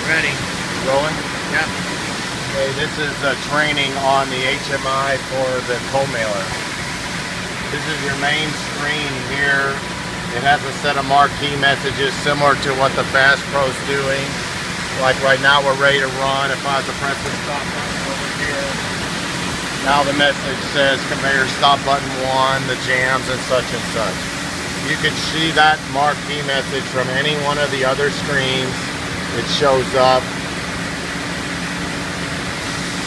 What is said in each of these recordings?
Ready. Rolling? Yep. Okay, this is a training on the HMI for the Comailer. This is your main screen here. It has a set of marquee messages similar to what the Fast Pro's doing. Like right now we're ready to run. If I was to press the stop button over here, now the message says conveyor stop button 1, the jams and such and such. You can see that marquee message from any one of the other screens. It shows up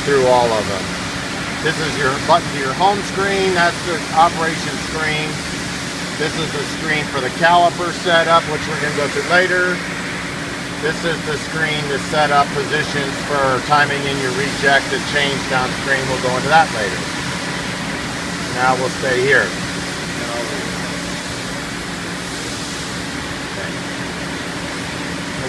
through all of them. This is your button to your home screen. That's the operation screen. This is the screen for the caliper setup, which we're going to go through later. This is the screen to set up positions for timing in your reject and change downstream. We'll go into that later. Now we'll stay here.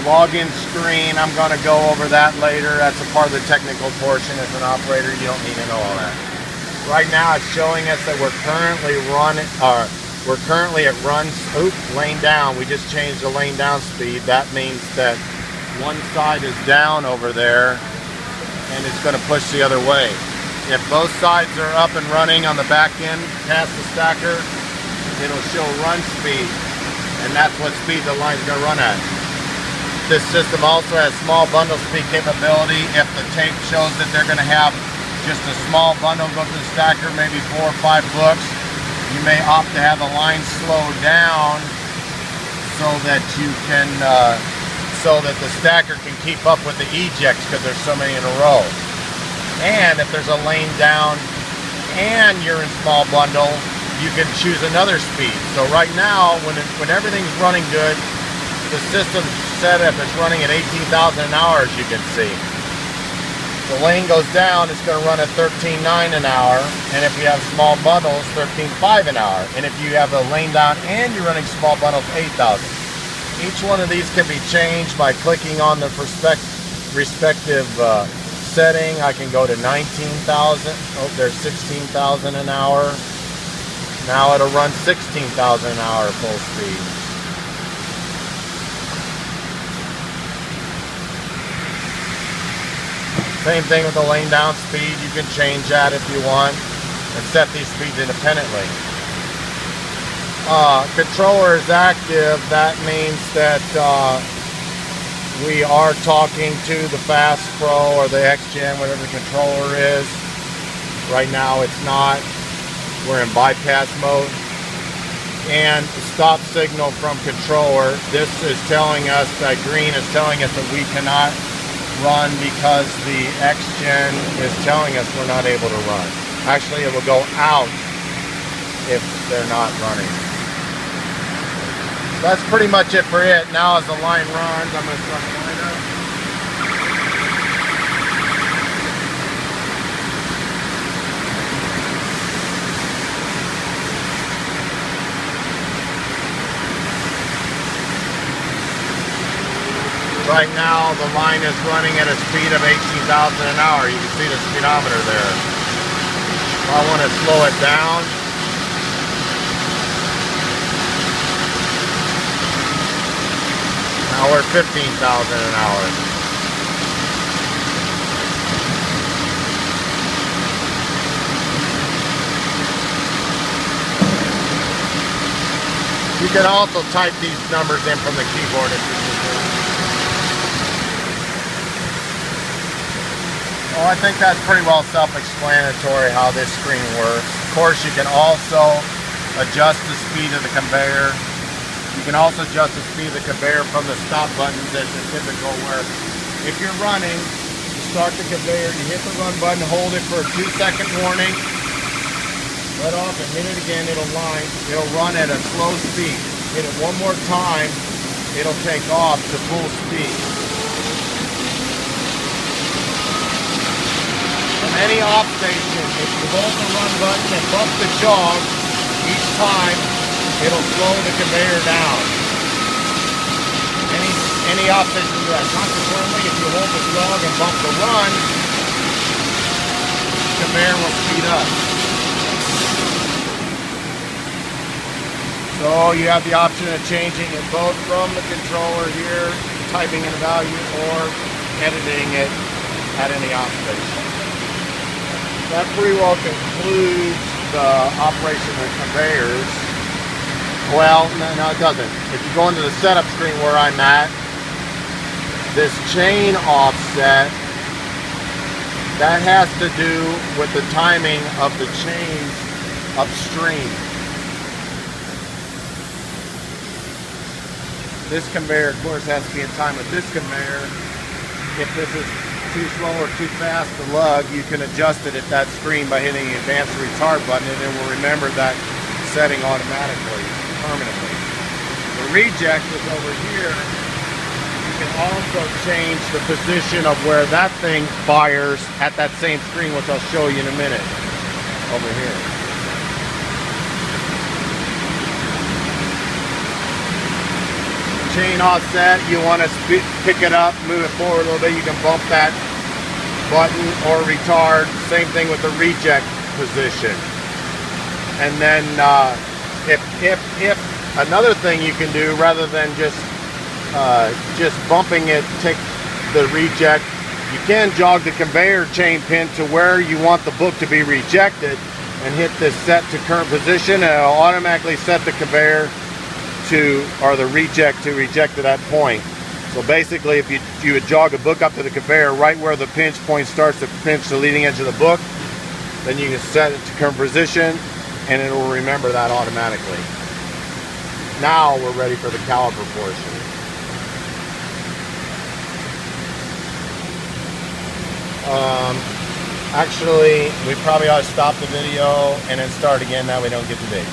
Login screen, I'm going to go over that later. That's a part of the technical portion. As an operator, you don't need to know all that. Right now it's showing us that we're currently at lane down. We just changed the lane down speed. That means that one side is down over there and it's going to push the other way. If both sides are up and running on the back end past the stacker, it'll show run speed, and that's what speed the line's going to run at. This system also has small bundle speed capability. If the tape shows that they're going to have just a small bundle go to the stacker, maybe 4 or 5 books, you may opt to have the line slow down so that you can, so that the stacker can keep up with the ejects because there's so many in a row. And if there's a lane down and you're in small bundle, you can choose another speed. So right now, when everything's running good, the system setup is running at 18,000 an hour, as you can see. The lane goes down, it's going to run at 13.9 an hour, and if you have small bundles, 13.5 an hour. And if you have a lane down and you're running small bundles, 8,000. Each one of these can be changed by clicking on the respective setting. I can go to 19,000. Oh, there's 16,000 an hour. Now it'll run 16,000 an hour full speed. Same thing with the lane down speed. You can change that if you want and set these speeds independently. Controller is active. That means that we are talking to the Fast Pro or the X-Gen, whatever the controller is. Right now it's not. We're in bypass mode. And the stop signal from controller, this is telling us that green is telling us that we cannot run because the X-Gen is telling us we're not able to run. Actually, it will go out if they're not running. So that's pretty much it for it. Now as the line runs, I'm going to start the line up. Right now, the line is running at a speed of 18,000 an hour. You can see the speedometer there. If I want to slow it down, now we're at 15,000 an hour. You can also type these numbers in from the keyboard if you need to. Well, I think that's pretty well self-explanatory how this screen works. Of course, you can also adjust the speed of the conveyor. You can also adjust the speed of the conveyor from the stop buttons as is typical, where if you're running, you start the conveyor, you hit the run button, hold it for a 2-second warning, let off and hit it again, it'll run at a slow speed. Hit it one more time, it'll take off to full speed. Any off station, if you hold the run button and bump the jog each time, it'll slow the conveyor down. Any off station do that. Consequently, if you hold the jog and bump the run, the conveyor will speed up. So you have the option of changing it both from the controller here typing in a value or editing it at any op station. That pretty well concludes the operation of conveyors. Well, no, it doesn't. If you go into the setup screen where I'm at, this chain offset, that has to do with the timing of the chains upstream. This conveyor, of course, has to be in time with this conveyor. If this is too slow or too fast to lug, you can adjust it at that screen by hitting the advanced retard button, and it will remember that setting automatically, permanently. The reject is over here. You can also change the position of where that thing fires at that same screen, which I'll show you in a minute. Over here. Chain offset, you want to pick it up, move it forward a little bit, you can bump that button or retard. Same thing with the reject position. And then if another thing you can do, rather than just bumping it, take the reject, you can jog the conveyor chain pin to where you want the book to be rejected and hit this set to current position, and it'll automatically set the conveyor to, or the reject to reject to that point. So basically, if you would jog a book up to the conveyor right where the pinch point starts to pinch the leading edge of the book, then you can set it to current position and it will remember that automatically. Now we're ready for the caliper portion. Actually, we probably ought to stop the video and then start again, that we don't get the date.